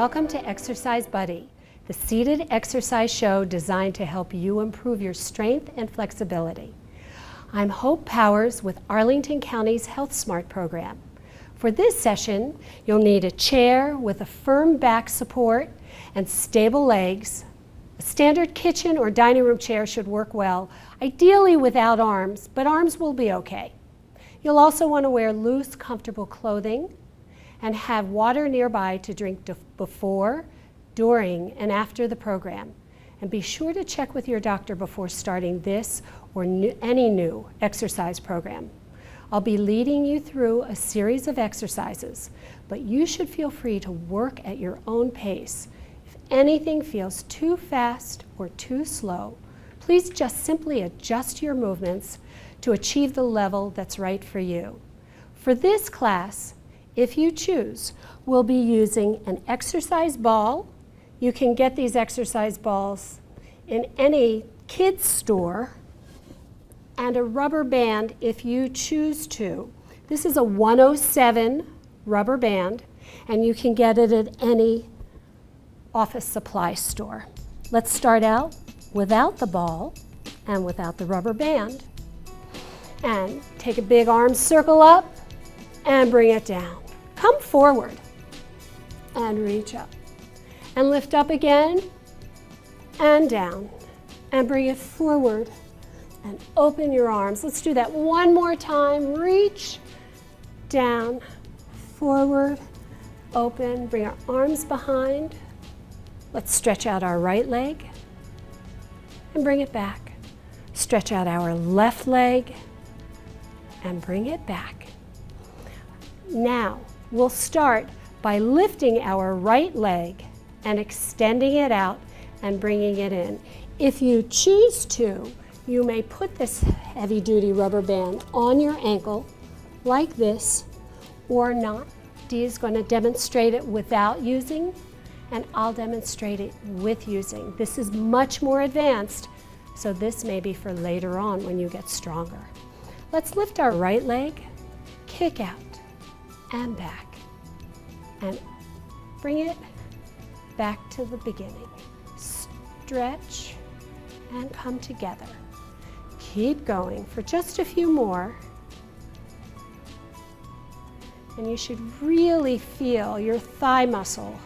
Welcome to Exercise Buddy, the seated exercise show designed to help you improve your strength and flexibility. I'm Hope Powers with Arlington County's Health Smart program. For this session, you'll need a chair with a firm back support and stable legs. A standard kitchen or dining room chair should work well, ideally without arms, but arms will be okay. You'll also want to wear loose, comfortable clothing and have water nearby to drink before, during, and after the program. And be sure to check with your doctor before starting this or any new exercise program. I'll be leading you through a series of exercises, but you should feel free to work at your own pace. If anything feels too fast or too slow, please just simply adjust your movements to achieve the level that's right for you. For this class, if you choose, we'll be using an exercise ball. You can get these exercise balls in any kids store, and a rubber band if you choose to. This is a 107 rubber band, and you can get it at any office supply store. Let's start out without the ball and without the rubber band. And take a big arm circle up and bring it down. Come forward and reach up. And lift up again and down. And bring it forward and open your arms. Let's do that one more time. Reach, down, forward, open. Bring our arms behind. Let's stretch out our right leg and bring it back. Stretch out our left leg and bring it back. Now, we'll start by lifting our right leg and extending it out and bringing it in. If you choose to, you may put this heavy-duty rubber band on your ankle like this or not. Dee is going to demonstrate it without using, and I'll demonstrate it with using. This is much more advanced, so this may be for later on when you get stronger. Let's lift our right leg, kick out, and back, and bring it back to the beginning. Stretch and come together. Keep going for just a few more, and you should really feel your thigh muscle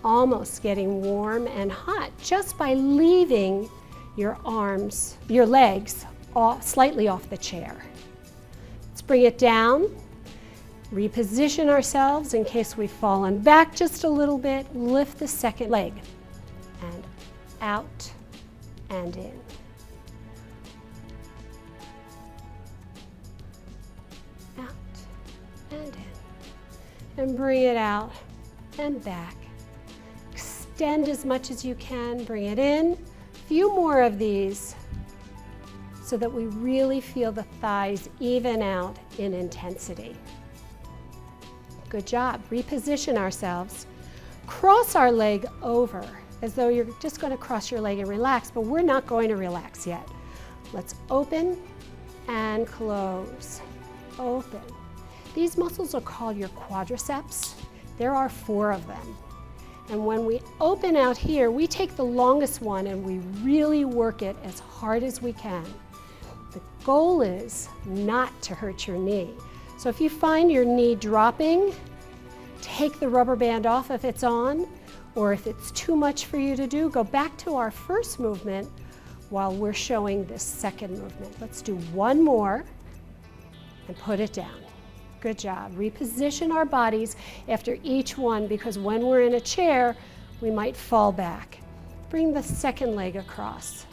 almost getting warm and hot just by leaving your arms, your legs slightly off the chair. Let's bring it down. Reposition ourselves in case we've fallen back just a little bit. Lift the second leg and out and in. Out and in. And bring it out and back. Extend as much as you can. Bring it in. A few more of these so that we really feel the thighs even out in intensity. Good job. Reposition ourselves. Cross our leg over as though you're just going to cross your leg and relax, but we're not going to relax yet. Let's open and close. Open. These muscles are called your quadriceps. There are 4 of them. And when we open out here, we take the longest one and we really work it as hard as we can. The goal is not to hurt your knee. So if you find your knee dropping, take the rubber band off if it's on, or if it's too much for you to do, go back to our first movement while we're showing this second movement. Let's do one more and put it down. Good job. Reposition our bodies after each one, because when we're in a chair, we might fall back. Bring the second leg across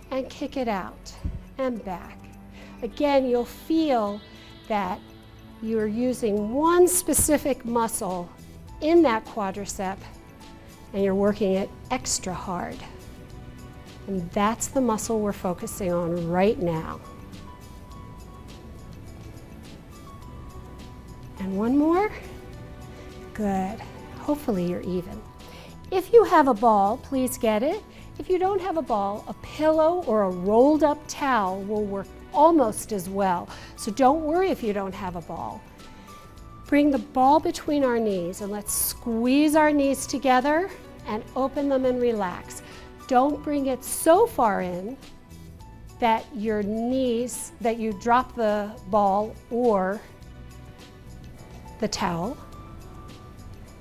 and kick it out and back. Again, you'll feel that you're using one specific muscle in that quadricep and you're working it extra hard. And that's the muscle we're focusing on right now. And one more. Good. Hopefully you're even. If you have a ball, please get it. If you don't have a ball, a pillow or a rolled up towel will work almost as well. So don't worry if you don't have a ball. Bring the ball between our knees and let's squeeze our knees together and open them and relax. Don't bring it so far in that your knees, that you drop the ball or the towel.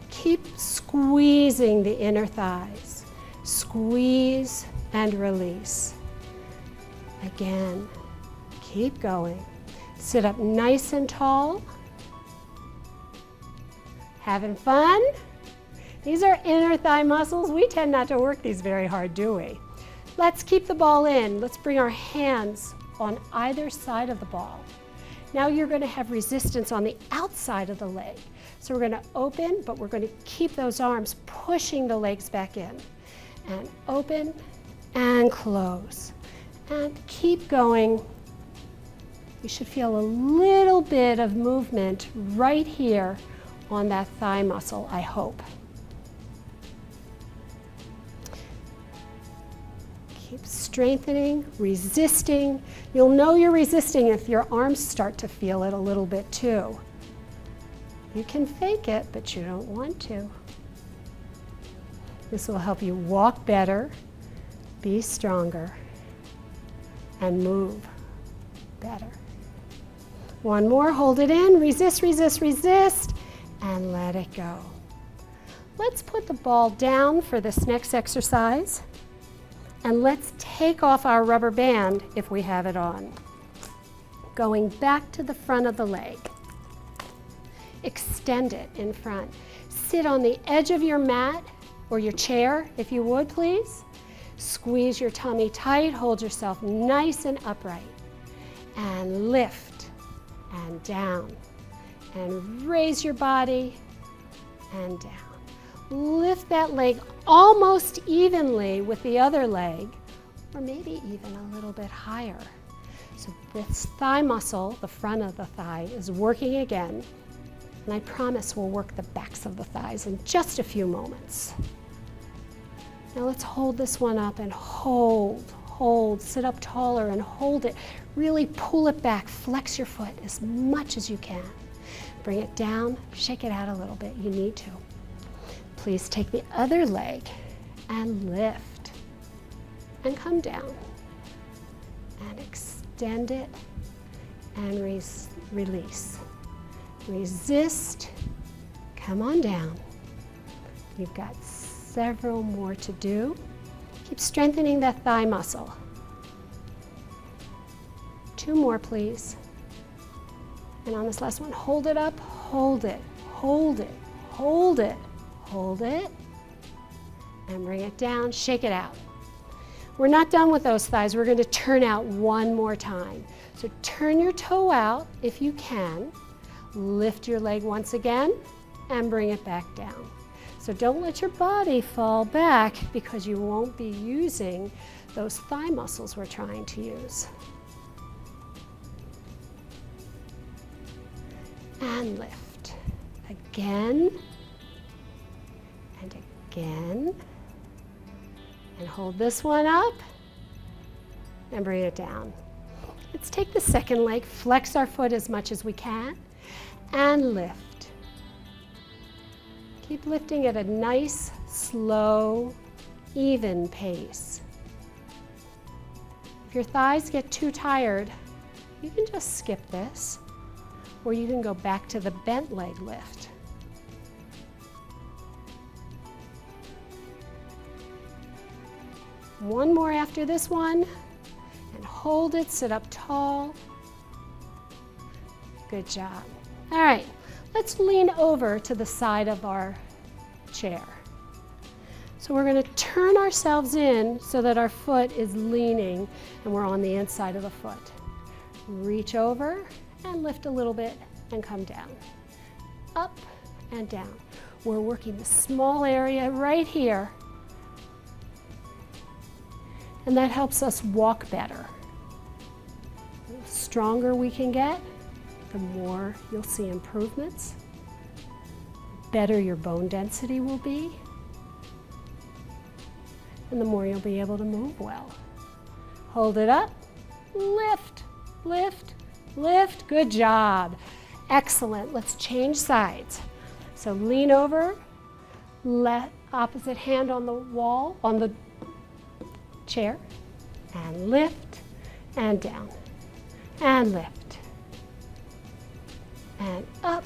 Keep squeezing the inner thighs. Squeeze and release. Again, keep going. Sit up nice and tall. Having fun? These are inner thigh muscles. We tend not to work these very hard, do we? Let's keep the ball in. Let's bring our hands on either side of the ball. Now you're going to have resistance on the outside of the leg. So we're going to open, but we're going to keep those arms pushing the legs back in. And open and close. And keep going. You should feel a little bit of movement right here on that thigh muscle, I hope. Keep strengthening, resisting. You'll know you're resisting if your arms start to feel it a little bit too. You can fake it, but you don't want to. This will help you walk better, be stronger, and move better. One more, hold it in, resist, resist, resist, and let it go. Let's put the ball down for this next exercise. And let's take off our rubber band if we have it on. Going back to the front of the leg. Extend it in front. Sit on the edge of your mat or your chair, if you would, please. Squeeze your tummy tight, hold yourself nice and upright. And lift and down. And raise your body and down. Lift that leg almost evenly with the other leg, or maybe even a little bit higher. So this thigh muscle, the front of the thigh, is working again. And I promise we'll work the backs of the thighs in just a few moments. Now let's hold this one up and hold. Sit up taller and hold it. Really pull it back. Flex your foot as much as you can. Bring it down, shake it out a little bit. You need to. Please take the other leg and lift and come down and extend it and release. Resist, come on down. You've got several more to do. Keep strengthening that thigh muscle. 2 more, please. And on this last one, hold it up, hold it, hold it, hold it. Hold it, and bring it down, shake it out. We're not done with those thighs. We're going to turn out one more time. So turn your toe out if you can. Lift your leg once again, and bring it back down. So don't let your body fall back because you won't be using those thigh muscles we're trying to use. And lift. Again. And again, and hold this one up and bring it down. Let's take the second leg, flex our foot as much as we can, and lift. Keep lifting at a nice, slow, even pace. If your thighs get too tired, you can just skip this, or you can go back to the bent leg lift. One more after this one, and hold it, sit up tall. Good job. All right, let's lean over to the side of our chair. So we're going to turn ourselves in so that our foot is leaning and we're on the inside of the foot. Reach over and lift a little bit and come down. Up and down. We're working the small area right here. And that helps us walk better. The stronger we can get, the more you'll see improvements. Better your bone density will be. And the more you'll be able to move well. Hold it up, lift, lift, lift. Good job. Excellent. Let's change sides. So lean over, opposite hand on the wall, on the chair, and lift, and down, and lift, and up,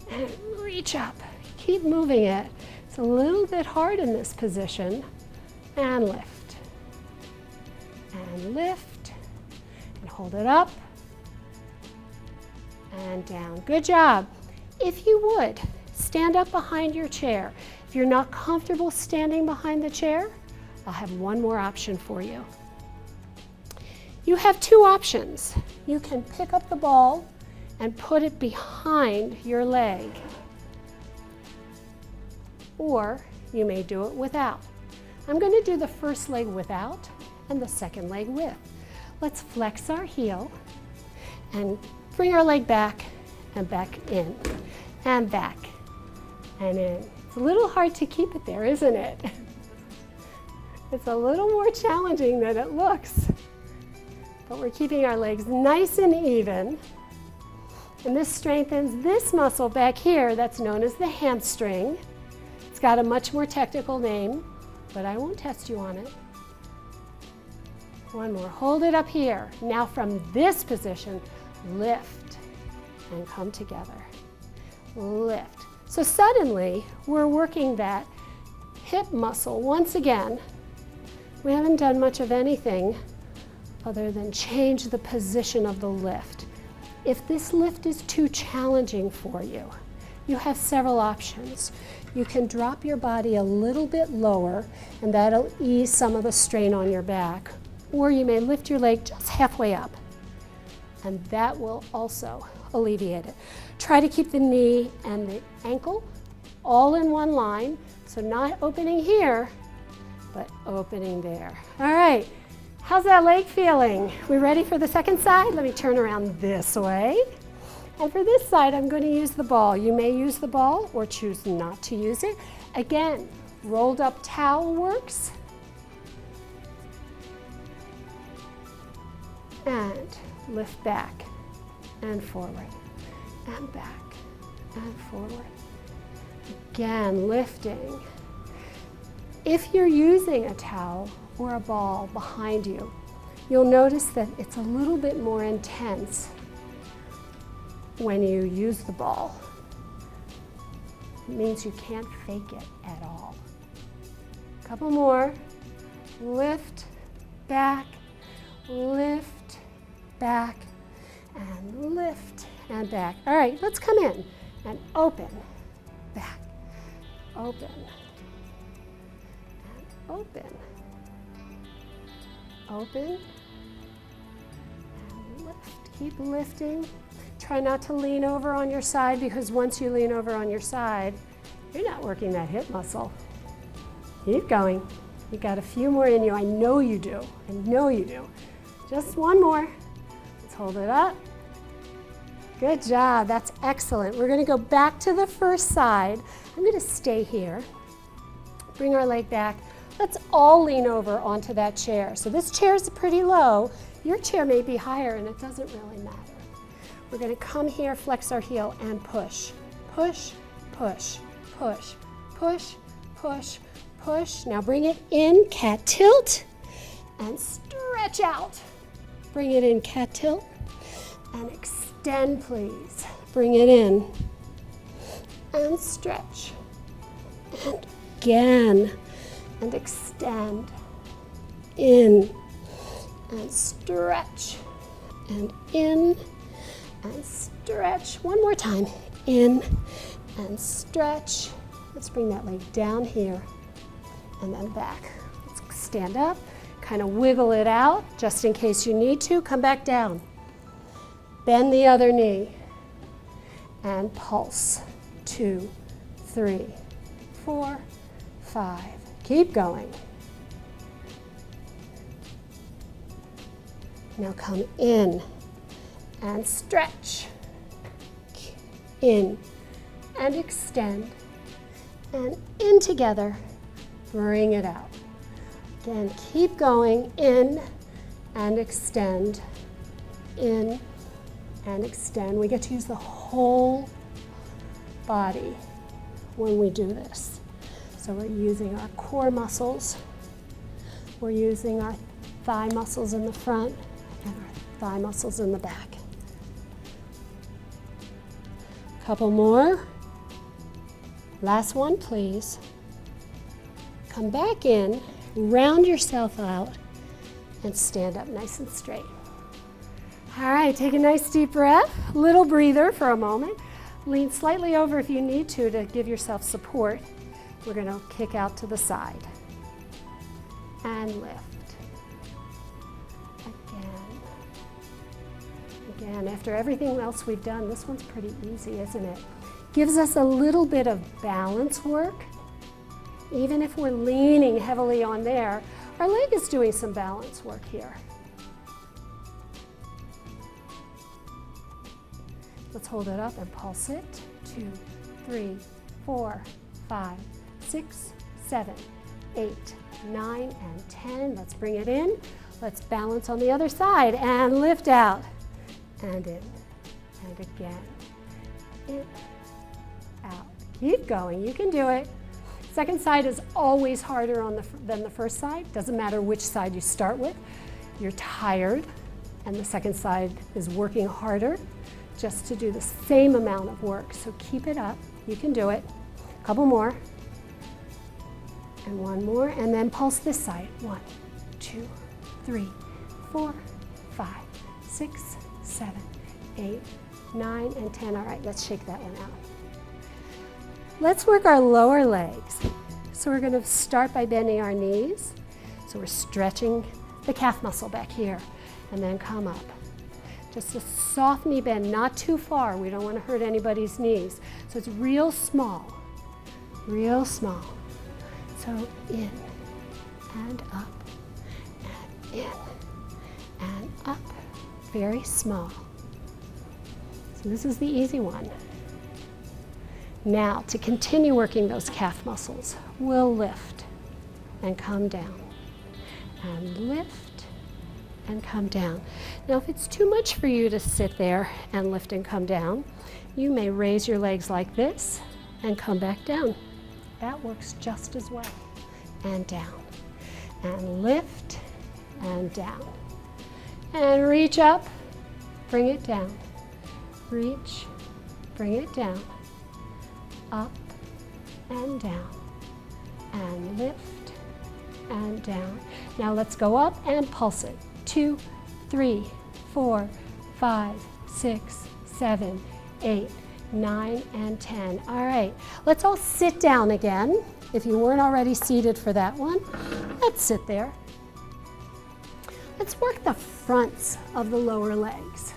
and reach up. Keep moving it. It's a little bit hard in this position, and lift, and lift, and hold it up, and down. Good job. If you would, stand up behind your chair. If you're not comfortable standing behind the chair, I'll have one more option for you. You have two options. You can pick up the ball and put it behind your leg, or you may do it without. I'm going to do the first leg without and the second leg with. Let's flex our heel and bring our leg back and back in, and back and in. It's a little hard to keep it there, isn't it? It's a little more challenging than it looks. But we're keeping our legs nice and even. And this strengthens this muscle back here that's known as the hamstring. It's got a much more technical name, but I won't test you on it. One more. Hold it up here. Now from this position, lift and come together. Lift. So suddenly, we're working that hip muscle once again. We haven't done much of anything other than change the position of the lift. If this lift is too challenging for you, you have several options. You can drop your body a little bit lower, and that'll ease some of the strain on your back. Or you may lift your leg just halfway up, and that will also alleviate it. Try to keep the knee and the ankle all in one line, so not opening here, but opening there. All right, how's that leg feeling? We ready for the second side? Let me turn around this way. And for this side, I'm going to use the ball. You may use the ball or choose not to use it. Again, rolled up towel works. And lift back and forward and back and forward. Again, lifting. If you're using a towel or a ball behind you, you'll notice that it's a little bit more intense when you use the ball. It means you can't fake it at all. A couple more. Lift, back, lift, back, and lift, and back. All right, let's come in and open, back, open, and open, open, and lift. Keep lifting. Try not to lean over on your side, because once you lean over on your side, you're not working that hip muscle. Keep going. You got a few more in you. I know you do. I know you do. Just one more. Let's hold it up. Good job. That's excellent. We're going to go back to the first side. I'm going to stay here. Bring our leg back. Let's all lean over onto that chair. So this chair is pretty low. Your chair may be higher, and it doesn't really matter. We're going to come here, flex our heel, and push. Push, push, push, push, push, push. Now bring it in, cat tilt, and stretch out. Bring it in, cat tilt, and extend, please. Bring it in, and stretch. And again, and extend. In, and stretch, and in, and stretch. One more time. In and stretch. Let's bring that leg down here and then back. Let's stand up, kind of wiggle it out just in case you need to. Come back down. Bend the other knee and pulse. 2, 3, 4, 5. Keep going. Now come in and stretch, in and extend, and in together, bring it out. Again, keep going, in and extend, in and extend. We get to use the whole body when we do this. So we're using our core muscles, we're using our thigh muscles in the front and our thigh muscles in the back. Couple more. Last one, please. Come back in, round yourself out, and stand up nice and straight. All right, take a nice deep breath, little breather for a moment. Lean slightly over if you need to give yourself support. We're going to kick out to the side and lift. Again, after everything else we've done, this one's pretty easy, isn't it? Gives us a little bit of balance work. Even if we're leaning heavily on there, our leg is doing some balance work here. Let's hold it up and pulse it. 2, 3, 4, 5, 6, 7, 8, 9, and 10. Let's bring it in. Let's balance on the other side and lift out. And in, and again, in, out. Keep going, you can do it. Second side is always harder than the first side. Doesn't matter which side you start with. You're tired, and the second side is working harder just to do the same amount of work. So keep it up, you can do it. A couple more, and one more, and then pulse this side. 1, 2, 3, 4, 5, 6, 7, 8, 9, and 10. All right, let's shake that one out. Let's work our lower legs. So we're going to start by bending our knees. So we're stretching the calf muscle back here, and then come up. Just a soft knee bend, not too far. We don't want to hurt anybody's knees. So it's real small, real small. So in and up, and in and up. Very small. So this is the easy one. Now, to continue working those calf muscles, we'll lift and come down, and lift and come down. Now, if it's too much for you to sit there and lift and come down, you may raise your legs like this and come back down. That works just as well. And down, and lift and down. And reach up, bring it down. Reach, bring it down. Up and down. And lift and down. Now let's go up and pulse it. 2, 3, 4, 5, 6, 7, 8, 9, and 10. All right, let's all sit down again. If you weren't already seated for that one, let's sit there. Let's work the fronts of the lower legs.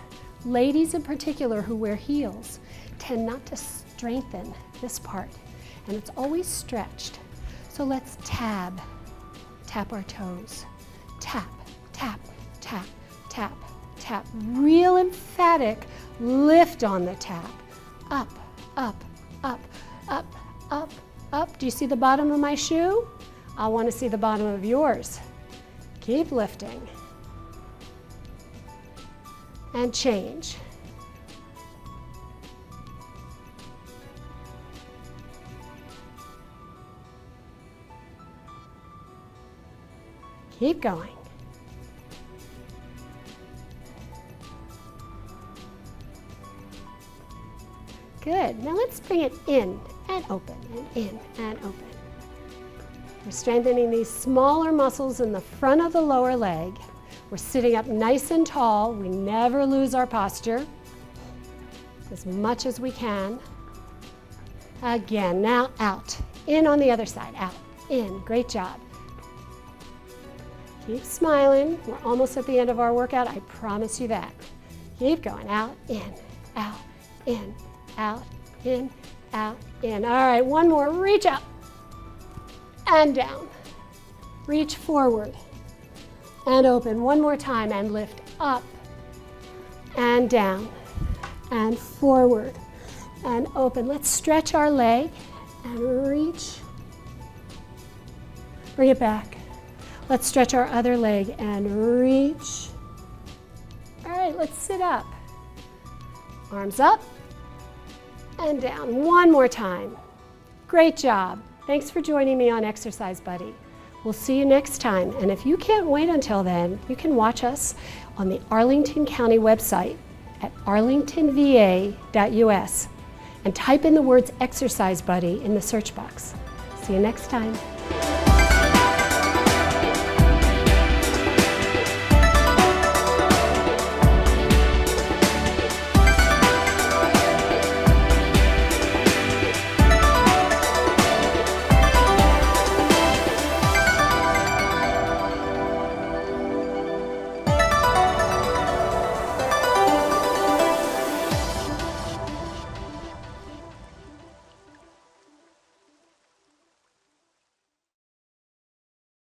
Ladies in particular who wear heels tend not to strengthen this part, and it's always stretched. So let's tap our toes. Tap, tap, tap, tap, tap. Real emphatic lift on the tap. Up, up, up, up, up, up. Do you see the bottom of my shoe? I want to see the bottom of yours. Keep lifting. And change. Keep going. Good. Now let's bring it in and open, and in and open. We're strengthening these smaller muscles in the front of the lower leg. We're sitting up nice and tall. We never lose our posture as much as we can. Again, now out. In on the other side, out, in. Great job. Keep smiling. We're almost at the end of our workout. I promise you that. Keep going. Out, in, out, in, out, in, out, in. All right, one more. Reach up and down. Reach forward and open. One more time and lift up and down and forward and open. Let's stretch our leg and reach. Bring it back. Let's stretch our other leg and reach. All right, let's sit up. Arms up and down. One more time. Great job. Thanks for joining me on Exercise Buddy. We'll see you next time. And if you can't wait until then, you can watch us on the Arlington County website at arlingtonva.us and type in the words Exercise Buddy in the search box. See you next time.